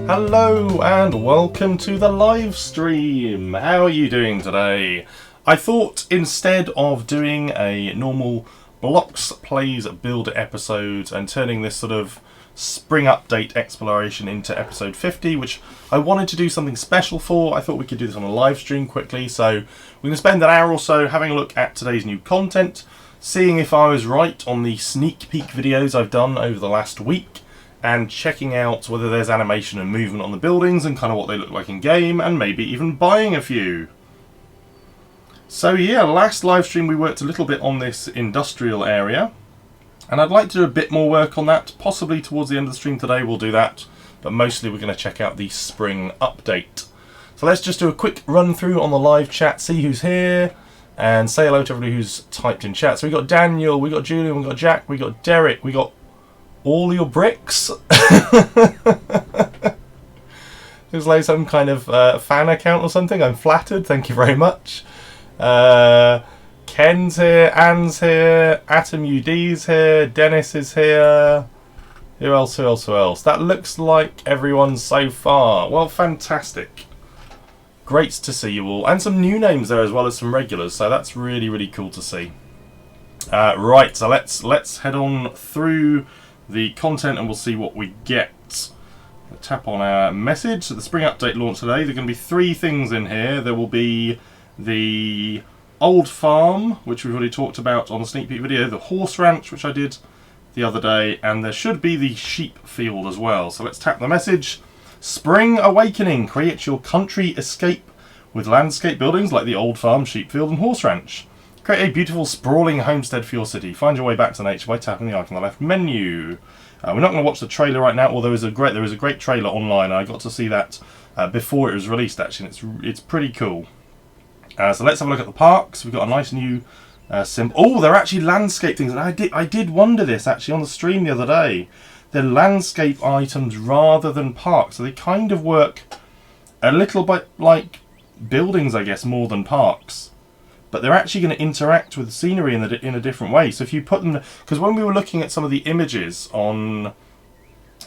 Hello and welcome to the live stream. How are you doing today? I thought instead of doing a normal Blocks Plays Build episode and turning this sort of spring update exploration into episode 50, which I wanted to do something special for, I thought we could do this on a live stream quickly. So we're going to spend an hour or so having a look at today's new content, seeing if I was right on the sneak peek videos I've done over the last week, and checking out whether there's animation and movement on the buildings and kind of what they look like in game, and maybe even buying a few. So yeah, last live stream we worked a little bit on this industrial area, and I'd like to do a bit more work on that. Possibly towards the end of the stream today we'll do that, but mostly we're going to check out the spring update. So let's just do a quick run through on the live chat, see who's here, and say hello to everybody who's typed in chat. So we got Daniel, we got Julian, we got Jack, we got Derek, we got all your bricks. It's like some kind of fan account or something. I'm flattered, thank you very much. Ken's here, Anne's here, Atom UD's here, Dennis is here. Who else? That looks like everyone so far. Well, fantastic. Great to see you all. And some new names there as well as some regulars, so that's really, really cool to see. Right, so let's head on through the content and we'll see what we get. We'll tap on our message. So the spring update launch today. There are going to be three things in here. There will be the old farm, which we've already talked about on the sneak peek video, the horse ranch, which I did the other day, and there should be the sheep field as well. So let's tap the message. Spring Awakening. Create your country escape with landscape buildings like the old farm, sheep field and horse ranch. Create a beautiful sprawling homestead for your city. Find your way back to nature by tapping the icon on the left menu. We're not going to watch the trailer right now, although there is a great trailer online. I got to see that before it was released actually, and it's pretty cool. So let's have a look at the parks. We've got a nice new sim. Oh, they're actually landscape things, and I did wonder this actually on the stream the other day. They're landscape items rather than parks, so they kind of work a little bit like buildings, I guess, more than parks. But they're actually going to interact with the scenery in a different way. So if you put them, because when we were looking at some of the images on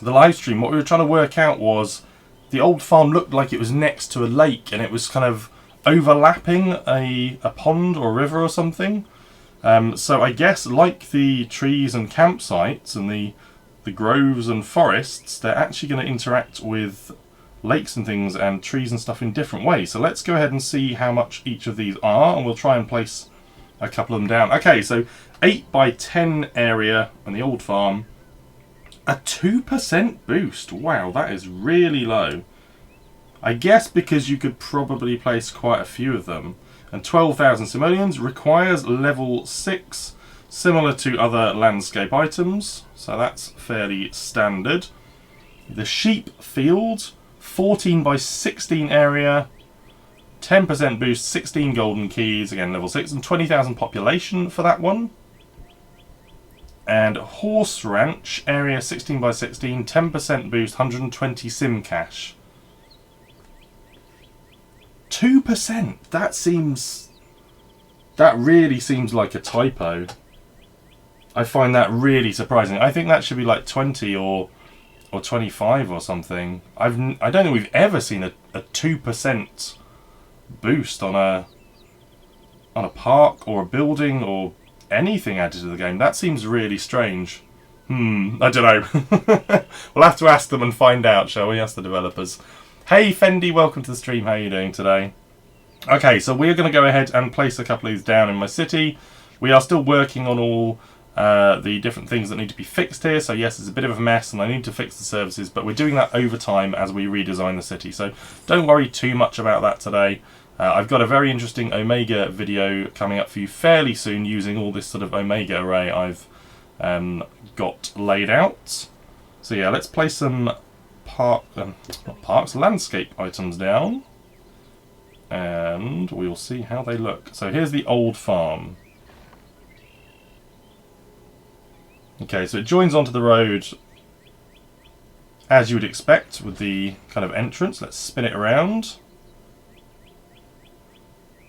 the live stream, what we were trying to work out was the old farm looked like it was next to a lake, and it was kind of overlapping a pond or a river or something. So I guess like the trees and campsites and the groves and forests, they're actually going to interact with lakes and things and trees and stuff in different ways. So let's go ahead and see how much each of these are, and we'll try and place a couple of them down. Okay, so 8 by 10 area on the old farm, a 2% boost. Wow, that is really low. I guess because you could probably place quite a few of them. And 12,000 simoleons, requires level 6, similar to other landscape items, so that's fairly standard. The sheep field, 14 by 16 area, 10% boost, 16 golden keys, again level 6, and 20,000 population for that one. And horse ranch, area 16 by 16, 10% boost, 120 sim cash. 2%, that really seems like a typo. I find that really surprising. I think that should be like 20 or 25 or something. I don't think we've ever seen a 2% boost on a park or a building or anything added to the game. That seems really strange. I don't know. We'll have to ask them and find out, shall we? Ask the developers. Hey Fendi, welcome to the stream. How are you doing today? Okay, so we're going to go ahead and place a couple of these down in my city. We are still working on all the different things that need to be fixed here. So yes, it's a bit of a mess and I need to fix the services, but we're doing that over time as we redesign the city. So don't worry too much about that today. I've got a very interesting Omega video coming up for you fairly soon using all this sort of Omega array I've got laid out. So yeah, let's place some landscape items down, and we'll see how they look. So here's the old farm. Okay, so it joins onto the road as you would expect with the kind of entrance. Let's spin it around.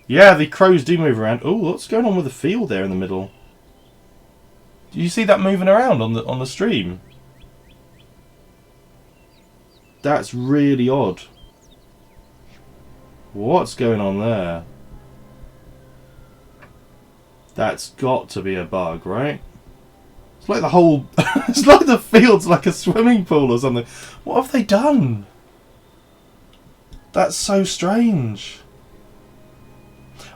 Yeah, the crows do move around. Oh, what's going on with the field there in the middle? Do you see that moving around on the stream? That's really odd. What's going on there? That's got to be a bug, right? It's like the whole... it's like the field's like a swimming pool or something. What have they done? That's so strange.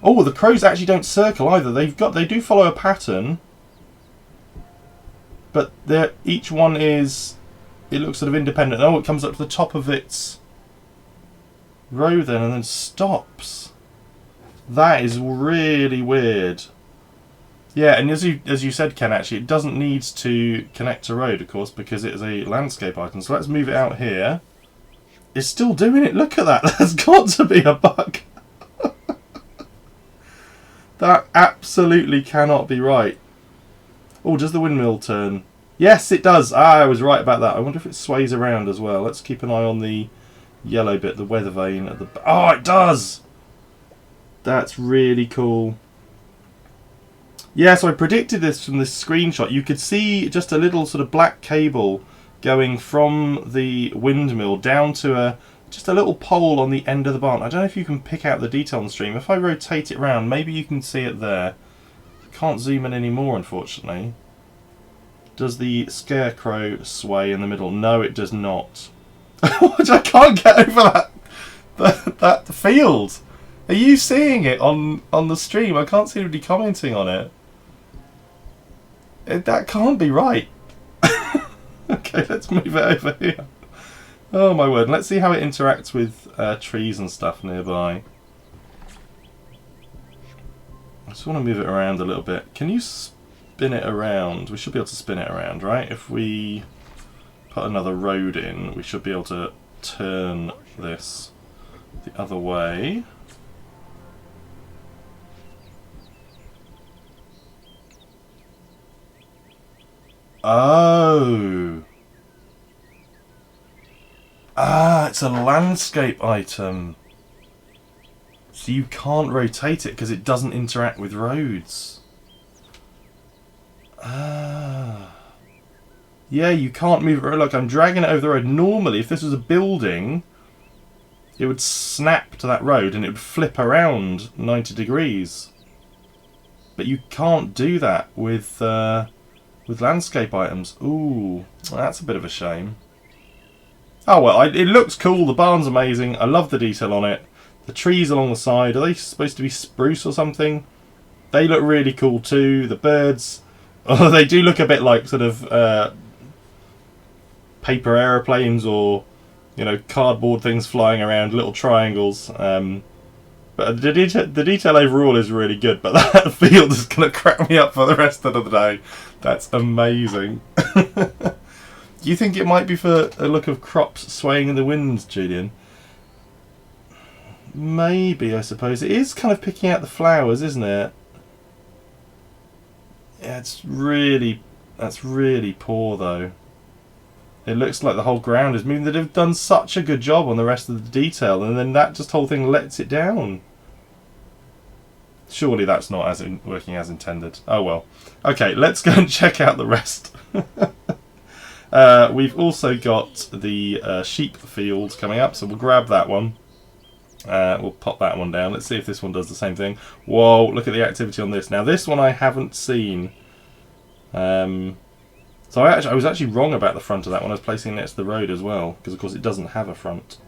Oh, the crows actually don't circle either. They do follow a pattern. But each one is... It looks sort of independent. Oh, it comes up to the top of its row then and then stops. That is really weird. Yeah, and as you said, Ken, actually, it doesn't need to connect to road, of course, because it is a landscape item. So let's move it out here. It's still doing it. Look at that. There's got to be a bug. That absolutely cannot be right. Oh, does the windmill turn? Yes, it does. Ah, I was right about that. I wonder if it sways around as well. Let's keep an eye on the yellow bit, the weather vane at the... Oh, it does! That's really cool. Yeah, so I predicted this from this screenshot. You could see just a little sort of black cable going from the windmill down to just a little pole on the end of the barn. I don't know if you can pick out the detail on the stream. If I rotate it around, maybe you can see it there. Can't zoom in anymore, unfortunately. Does the scarecrow sway in the middle? No, it does not. I can't get over that field. Are you seeing it on the stream? I can't see anybody commenting on it. That can't be right. Okay, let's move it over here. Oh my word. Let's see how it interacts with trees and stuff nearby. I just want to move it around a little bit. Can you spin it around? We should be able to spin it around, right? If we put another road in, we should be able to turn this the other way. Oh. Ah, it's a landscape item. So you can't rotate it because it doesn't interact with roads. Ah. Yeah, you can't move it. Look, I'm dragging it over the road. Normally, if this was a building, it would snap to that road and it would flip around 90 degrees. But you can't do that with landscape items. Ooh, that's a bit of a shame. Oh well, it looks cool. The barn's amazing. I love the detail on it. The trees along the side, are they supposed to be spruce or something? They look really cool too. The birds, oh, they do look a bit like sort of paper aeroplanes or, you know, cardboard things flying around, little triangles. But the detail overall is really good, but that field is going to crack me up for the rest of the day. That's amazing. Do you think it might be for a look of crops swaying in the wind, Julian? Maybe, I suppose. It is kind of picking out the flowers, isn't it? Yeah, that's really poor, though. It looks like the whole ground is moving. They've done such a good job on the rest of the detail, and then that just whole thing lets it down. Surely that's not working as intended. Oh well. Okay, let's go and check out the rest. We've also got the sheep field coming up, so we'll grab that one. We'll pop that one down. Let's see if this one does the same thing. Whoa, look at the activity on this. Now this one I haven't seen. So I was actually wrong about the front of that one. I was placing it next to the road as well, because of course it doesn't have a front.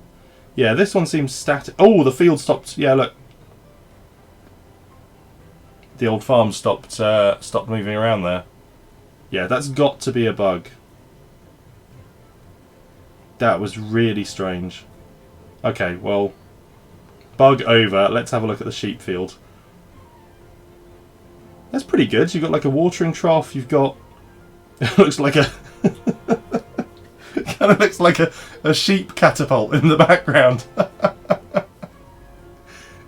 Yeah, this one seems static. Oh, the field stopped. Yeah, look. The old farm stopped moving around there. Yeah, that's got to be a bug. That was really strange. Okay, well, bug over. Let's have a look at the sheep field. That's pretty good. You've got like a watering trough. You've got... It looks like a... It kind of looks like a sheep catapult in the background.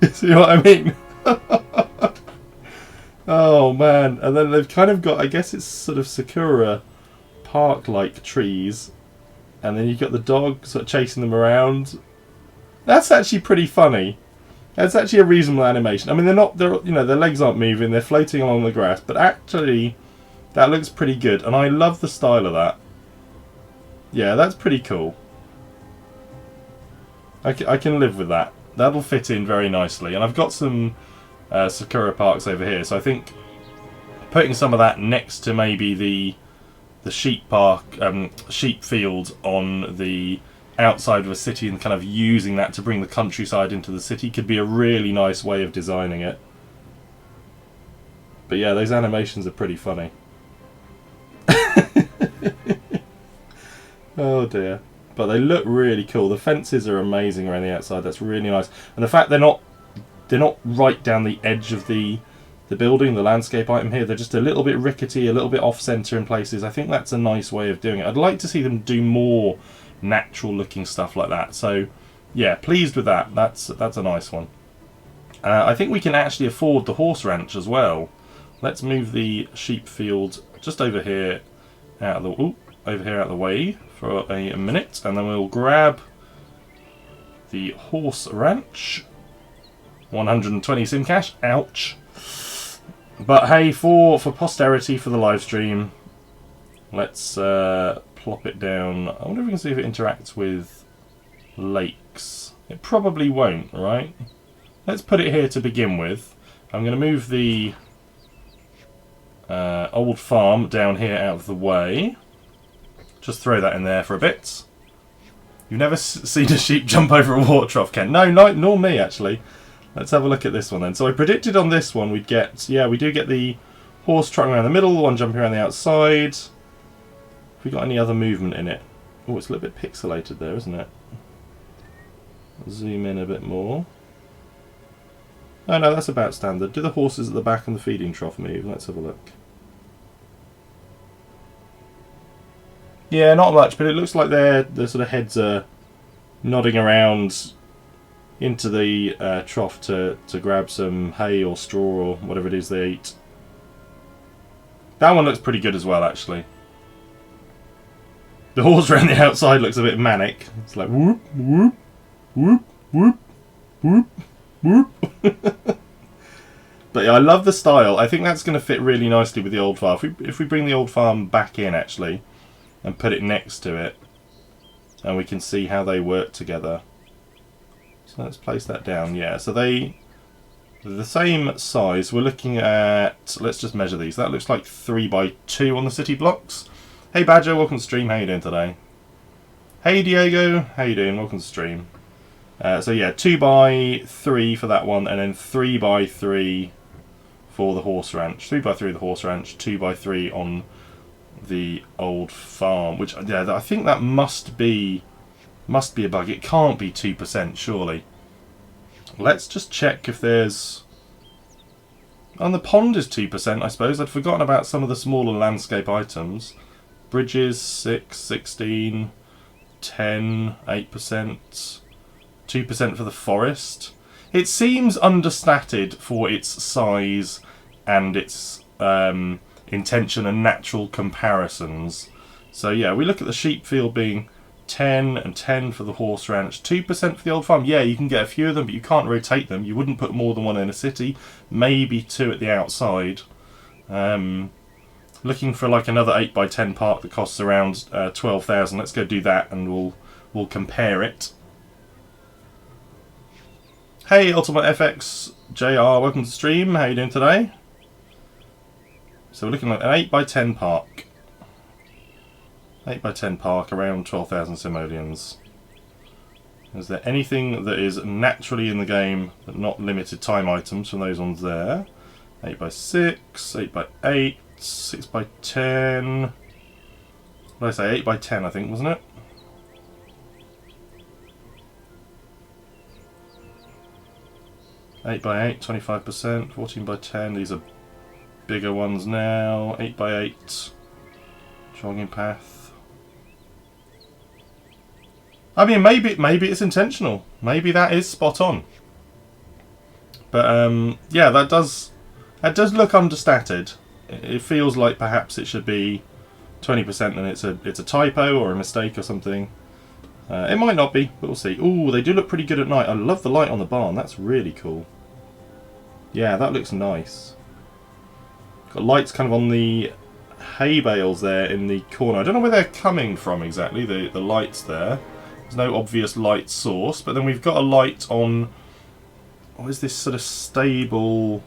You see what I mean? Oh man. And then they've kind of got, I guess it's sort of Sakura park-like trees. And then you've got the dog sort of chasing them around. That's actually pretty funny. That's actually a reasonable animation. I mean, you know, their legs aren't moving, they're floating along the grass, but actually that looks pretty good, and I love the style of that. Yeah, that's pretty cool. I can live with that. That'll fit in very nicely. And I've got some Sakura Parks over here, so I think putting some of that next to maybe the sheep park, sheep field on the outside of a city and kind of using that to bring the countryside into the city could be a really nice way of designing it. But yeah, those animations are pretty funny. Oh dear. But they look really cool. The fences are amazing around the outside. That's really nice. And the fact they're not right down the edge of the building, the landscape item here, they're just a little bit rickety, a little bit off-centre in places. I think that's a nice way of doing it. I'd like to see them do more natural looking stuff like that. So yeah, pleased with that. That's a nice one. I think we can actually afford the horse ranch as well. Let's move the sheep field just over here out of the out of the way for a minute, and then we'll grab the horse ranch. 120 sim cash. Ouch. But hey, for posterity, for the live stream, let's plop it down. I wonder if we can see if it interacts with lakes. It probably won't, right? Let's put it here to begin with. I'm going to move the old farm down here out of the way. Just throw that in there for a bit. You've never seen a sheep jump over a water trough, Ken? No, nor me, actually. Let's have a look at this one then. So I predicted on this one we'd get... Yeah, we do get the horse trotting around the middle, the one jumping around the outside. Have we got any other movement in it? Oh, it's a little bit pixelated there, isn't it? Zoom in a bit more. Oh no, that's about standard. Do the horses at the back and the feeding trough move? Let's have a look. Yeah, not much, but it looks like their sort of heads are nodding around into the trough to grab some hay or straw or whatever it is they eat. That one looks pretty good as well, actually. The horse around the outside looks a bit manic. It's like whoop, whoop, whoop, whoop, whoop, whoop. But yeah, I love the style. I think that's going to fit really nicely with the old farm. If we bring the old farm back in, actually, and put it next to it, and we can see how they work together. So let's place that down. Yeah, so they're the same size. We're looking at, let's just measure these. That looks like 3x2 on the city blocks. Hey Badger, welcome to stream. How you doing today? Hey Diego, how you doing? Welcome to stream. So yeah, 2x3 for that one, and then 3x3 for the horse ranch. 3x3 the horse ranch, 2x3 on the old farm. Which yeah, I think that must be a bug. It can't be 2%, surely. Let's just check if there's... And the pond is 2%, I suppose. I'd forgotten about some of the smaller landscape items. Bridges, 6, 16, 10, 8%, 2% for the forest. It seems understated for its size and its intention and natural comparisons. So yeah, we look at the sheep field being 10 and 10 for the horse ranch, 2% for the old farm. Yeah, you can get a few of them, but you can't rotate them. You wouldn't put more than one in a city, maybe 2 at the outside. Looking for like another 8x10 park that costs around 12,000. Let's go do that, and we'll compare it. Hey, Ultimate FX JR, welcome to the stream. How you doing today? So we're looking at an 8x10 park. 8x10 park, around 12,000 simoleons. Is there anything that is naturally in the game but not limited time items from those ones there? 8x6, 8x8, 6x10. What did I say? 8x10, I think, wasn't it? Eight by 8, 25%, 14x10. These are bigger ones now. 8x8, jogging path. I mean, maybe it's intentional. Maybe that is spot on. But yeah, that does look understated. It feels like perhaps it should be 20%, and it's a typo or a mistake or something. It might not be, but we'll see. Ooh, they do look pretty good at night. I love the light on the barn. That's really cool. Yeah, that looks nice. Got lights kind of on the hay bales there in the corner. I don't know where they're coming from exactly, the lights there. There's no obvious light source, but then we've got a light on, what is this sort of stable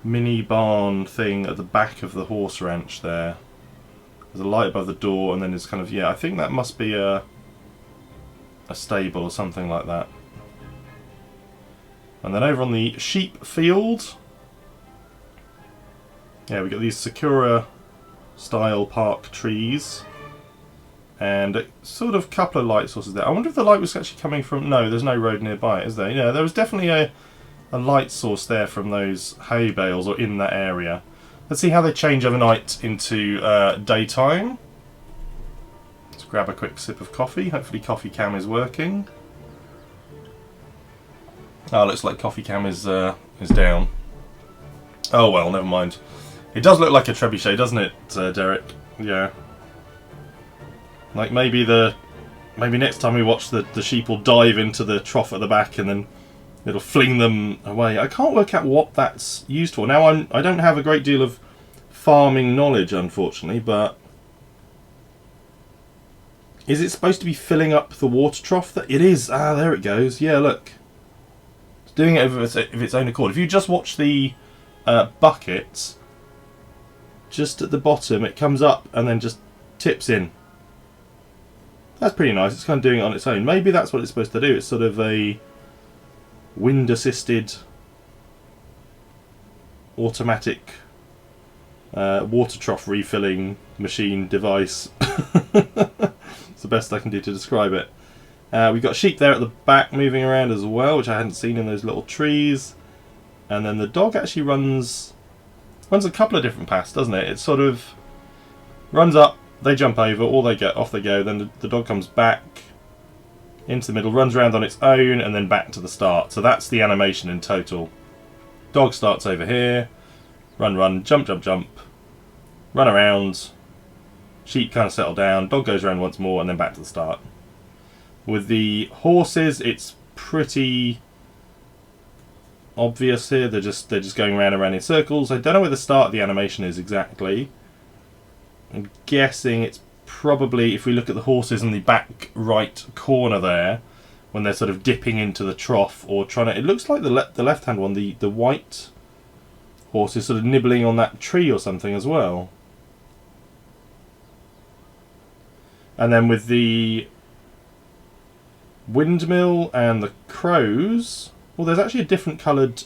mini barn thing at the back of the horse ranch there. There's a light above the door, and then there's kind of, yeah, I think that must be a stable or something like that. And then over on the sheep field, yeah, we've got these Sakura style park trees. And a sort of couple of light sources there. I wonder if the light was actually coming from... No, there's no road nearby, is there? Yeah, there was definitely a light source there from those hay bales or in that area. Let's see how they change overnight into daytime. Let's grab a quick sip of coffee. Hopefully coffee cam is working. Oh, looks like coffee cam is down. Oh well, never mind. It does look like a trebuchet, doesn't it, Derek? Yeah. Like maybe next time we watch the sheep will dive into the trough at the back and then it'll fling them away. I can't work out what that's used for. Now I don't have a great deal of farming knowledge, unfortunately, but is it supposed to be filling up the water trough? That it is. Ah, there it goes. Yeah, look. It's doing it of its own accord. If you just watch the bucket, just at the bottom, it comes up and then just tips in. That's pretty nice. It's kind of doing it on its own. Maybe that's what it's supposed to do. It's sort of a wind-assisted automatic water trough refilling machine device. It's the best I can do to describe it. We've got sheep there at the back moving around as well, which I hadn't seen in those little trees. And then the dog actually runs a couple of different paths, doesn't it? It sort of runs up, they jump over, or they get off they go, then the dog comes back into the middle, runs around on its own, and then back to the start. So that's the animation in total. Dog starts over here, run, jump, run around, sheep kind of settle down, dog goes around once more, and then back to the start. With the horses, it's pretty obvious here. They're just going round and round in circles. I don't know where the start of the animation is exactly. I'm guessing it's probably, if we look at the horses in the back right corner there, when they're sort of dipping into the trough or trying to... It looks like the left-hand one, the white horse is sort of nibbling on that tree or something as well. And then with the windmill and the crows... Well, there's actually a different coloured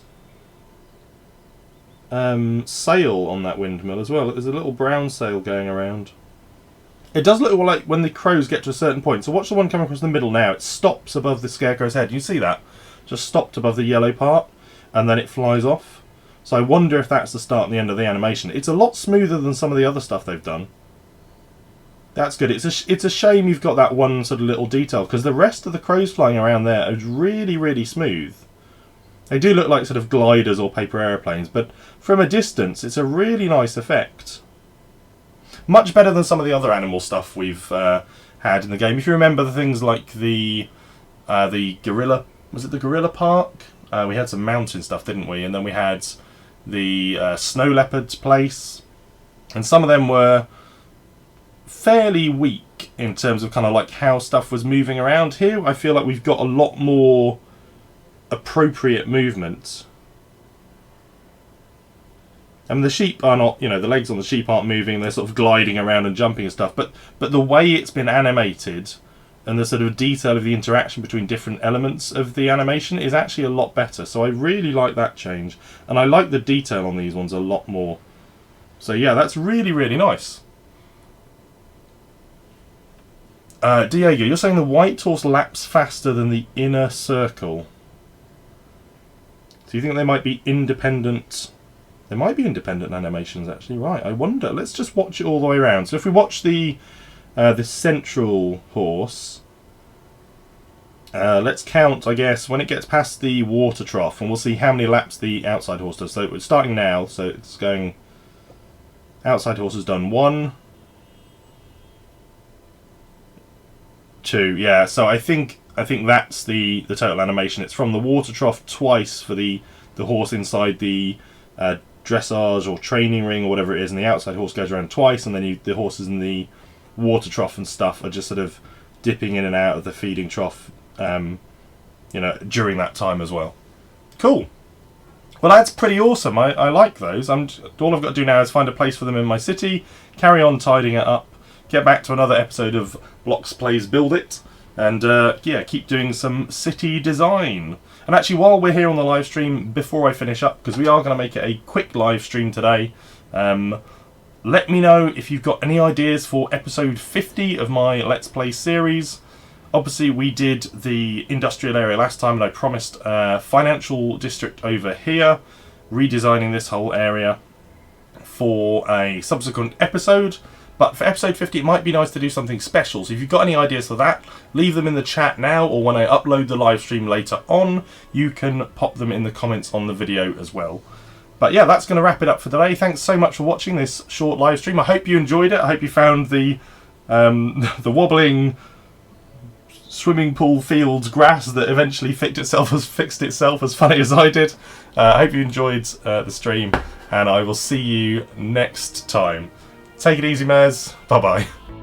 sail on that windmill as well. There's a little brown sail going around. It does look like when the crows get to a certain point. So watch the one coming across the middle now. It stops above the scarecrow's head. You see that? Just stopped above the yellow part, and then it flies off. So I wonder if that's the start and the end of the animation. It's a lot smoother than some of the other stuff they've done. That's good. It's a shame you've got that one sort of little detail, because the rest of the crows flying around there are really, really smooth. They do look like sort of gliders or paper aeroplanes, but from a distance it's a really nice effect. Much better than some of the other animal stuff we've had in the game. If you remember the things like the gorilla... Was it the gorilla park? We had some mountain stuff, didn't we? And then we had the snow leopard's place. And some of them were fairly weak in terms of kind of like how stuff was moving around. Here I feel like we've got a lot more appropriate movement. I mean, the sheep are not, you know, the legs on the sheep aren't moving, they're sort of gliding around and jumping and stuff, but the way it's been animated and the sort of detail of the interaction between different elements of the animation is actually a lot better. So I really like that change, and I like the detail on these ones a lot more. So yeah, that's really, really nice. Diego, you're saying the white horse laps faster than the inner circle. Do you think they might be independent? There might be independent animations, actually. Right, I wonder. Let's just watch it all the way around. So if we watch the central horse, let's count, I guess, when it gets past the water trough, and we'll see how many laps the outside horse does. So it's starting now, so it's going... Outside horse has done 1, 2, yeah. So I think that's the total animation. It's from the water trough twice for the horse inside the dressage or training ring or whatever it is, and the outside horse goes around twice, and then the horses in the water trough and stuff are just sort of dipping in and out of the feeding trough, you know, during that time as well. Cool. Well, that's pretty awesome. I like those. All I've got to do now is find a place for them in my city, carry on tidying it up, get back to another episode of Blocks Plays Build It, and yeah, keep doing some city design. And actually, while we're here on the live stream, before I finish up, because we are going to make it a quick live stream today, let me know if you've got any ideas for episode 50 of my Let's Play series. Obviously, we did the industrial area last time, and I promised a financial district over here, redesigning this whole area for a subsequent episode. But for episode 50, it might be nice to do something special. So if you've got any ideas for that, leave them in the chat now, or when I upload the live stream later on, you can pop them in the comments on the video as well. But yeah, that's going to wrap it up for today. Thanks so much for watching this short live stream. I hope you enjoyed it. I hope you found the wobbling swimming pool fields grass that eventually fixed itself as funny as I did. I hope you enjoyed the stream, and I will see you next time. Take it easy, Mez. Bye bye.